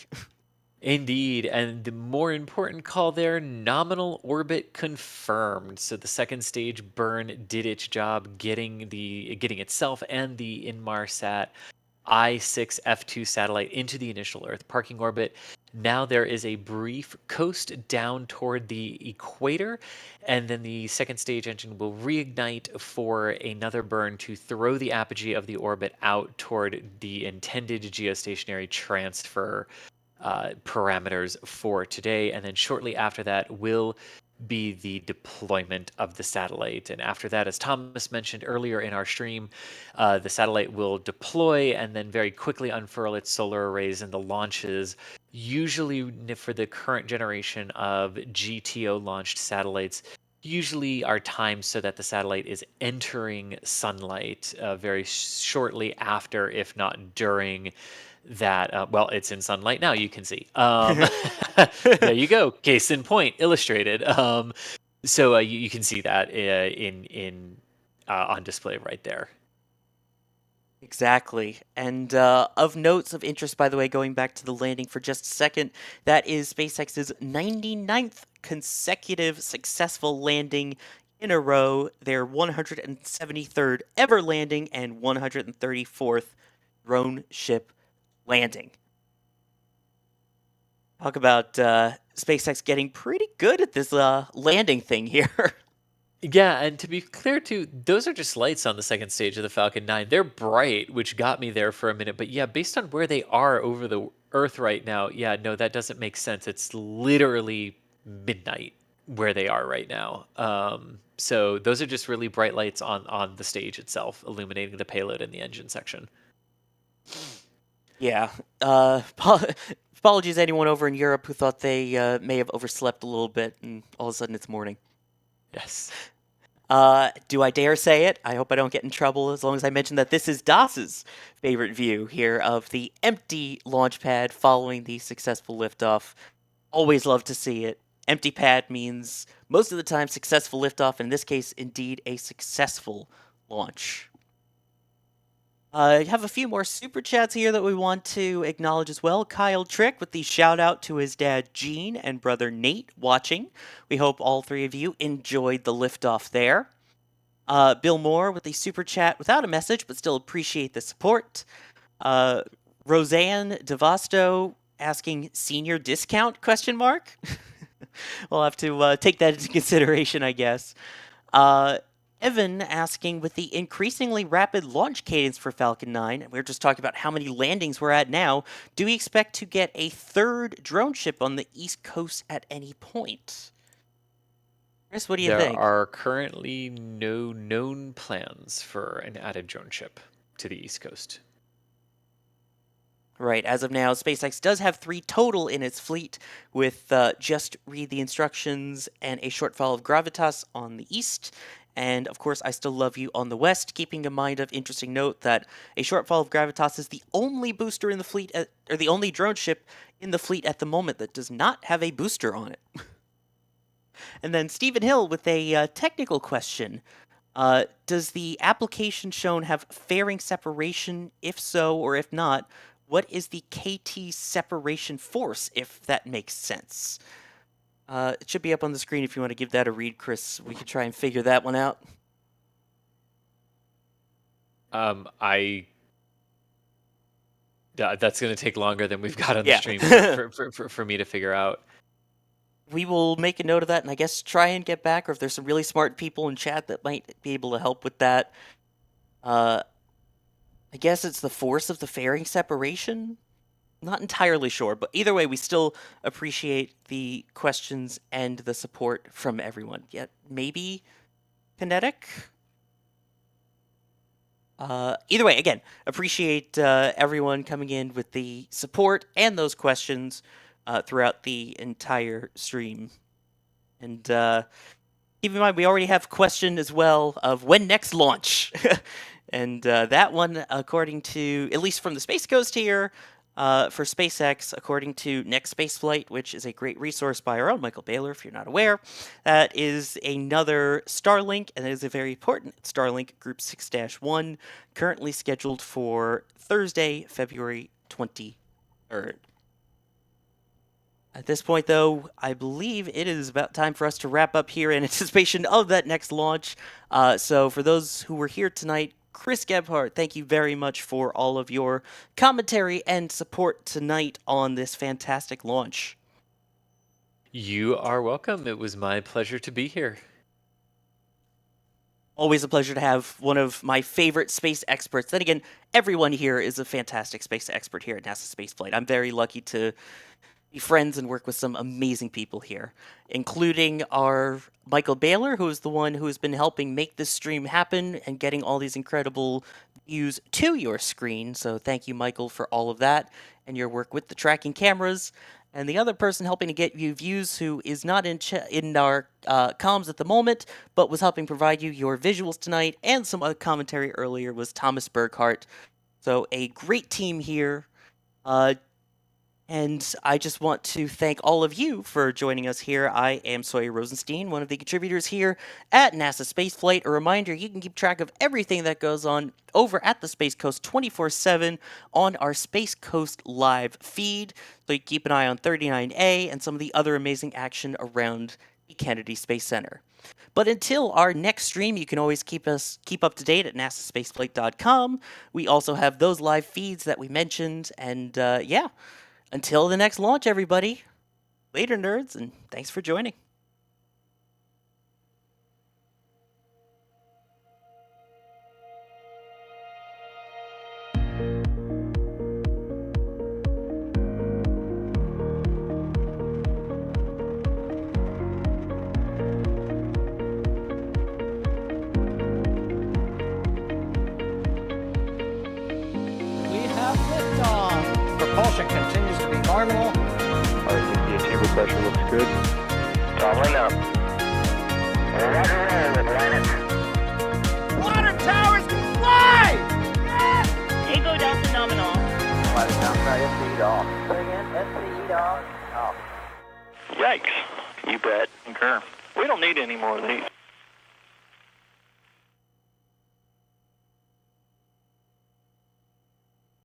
Indeed, and the more important call there, nominal orbit confirmed. So the second stage burn did its job getting itself and the Inmarsat I-6 F2 satellite into the initial Earth parking orbit. Now there is a brief coast down toward the equator, and then the second stage engine will reignite for another burn to throw the apogee of the orbit out toward the intended geostationary transfer parameters for today. And then shortly after that will be the deployment of the satellite. And after that, as Thomas mentioned earlier in our stream, the satellite will deploy and then very quickly unfurl its solar arrays, and the launches, usually for the current generation of GTO launched satellites, usually are timed so that the satellite is entering sunlight very shortly after, if not during that. Well, it's in sunlight now, you can see. There you go, case in point, illustrated. So you can see that on display right there. Exactly. And of notes of interest, by the way, going back to the landing for just a second, that is SpaceX's 99th consecutive successful landing in a row, their 173rd ever landing and 134th drone ship landing. Talk about SpaceX getting pretty good at this landing thing here. Yeah, and to be clear too, those are just lights on the second stage of the Falcon 9. They're bright, which got me there for a minute. But yeah, based on where they are over the Earth right now, yeah, no, that doesn't make sense. It's literally midnight where they are right now. So those are just really bright lights on the stage itself, illuminating the payload in the engine section. Yeah. Apologies to anyone over in Europe who thought they may have overslept a little bit and all of a sudden it's morning. Yes. Do I dare say it? I hope I don't get in trouble as long as I mention that this is DAS's favorite view here of the empty launch pad following the successful liftoff. Always love to see it. Empty pad means most of the time successful liftoff, in this case, indeed a successful launch. I have a few more super chats here that we want to acknowledge as well. Kyle Trick with the shout out to his dad Gene and brother Nate watching. We hope all three of you enjoyed the liftoff there. Bill Moore with the super chat without a message, but still appreciate the support. Roseanne Devasto asking senior discount ? We'll have to take that into consideration, I guess. Evan asking, with the increasingly rapid launch cadence for Falcon 9, and we were just talking about how many landings we're at now, do we expect to get a third drone ship on the East Coast at any point? Chris, what do you think? There are currently no known plans for an added drone ship to the East Coast. Right, as of now, SpaceX does have 3 total in its fleet, with Just Read the Instructions and a shortfall of Gravitas on the east, and of course I Still Love You on the west, keeping in mind of interesting note that a shortfall of Gravitas is the only booster in the fleet, or the only drone ship in the fleet at the moment that does not have a booster on it. And then Stephen Hill with a technical question. Does the application shown have fairing separation? If so, or if not, what is the KT separation force, if that makes sense? It should be up on the screen if you want to give that a read, Chris. We could try and figure that one out. That's going to take longer than we've got on the Yeah. stream for me to figure out. We will make a note of that and I guess try and get back, or if there's some really smart people in chat that might be able to help with that. I guess it's the force of the fairing separation? Not entirely sure, but either way, we still appreciate the questions and the support from everyone. Yet, maybe kinetic? Either way, again, appreciate everyone coming in with the support and those questions throughout the entire stream. And keep in mind, we already have a question as well of when next launch. And that one, according to, at least from the Space Coast here, for SpaceX, according to NASASpaceflight, which is a great resource by our own Michael Baylor, if you're not aware, that is another Starlink, and it is a very important Starlink Group 6-1, currently scheduled for Thursday, February 23rd. At this point, though, I believe it is about time for us to wrap up here in anticipation of that next launch. So for those who were here tonight, Chris Gebhardt, thank you very much for all of your commentary and support tonight on this fantastic launch. You are welcome. It was my pleasure to be here. Always a pleasure to have one of my favorite space experts. Then again, everyone here is a fantastic space expert here at NASASpaceflight. I'm very lucky to be friends and work with some amazing people here, including our Michael Baylor, who is the one who has been helping make this stream happen and getting all these incredible views to your screen. So thank you, Michael, for all of that and your work with the tracking cameras. And the other person helping to get you views, who is not in our comms at the moment, but was helping provide you your visuals tonight and some other commentary earlier, was Thomas Burkhart. So a great team here. And I just want to thank all of you for joining us here. I am Sawyer Rosenstein, one of the contributors here at NASA Spaceflight. A reminder, you can keep track of everything that goes on over at the Space Coast 24/7 on our Space Coast live feed. So you keep an eye on 39A and some of the other amazing action around the Kennedy Space Center. But until our next stream, you can always keep up to date at nasaspaceflight.com. We also have those live feeds that we mentioned, and yeah. Until the next launch, everybody. Later, nerds, and thanks for joining. We have liftoff. Propulsion continues to be normal. RCP chamber pressure looks good. Toggling up. Water towers can fly! Tango Delta nominal. Flight downside, SCE off. Say again, SCE off. Yikes. You bet. Concur. We don't need any more of these.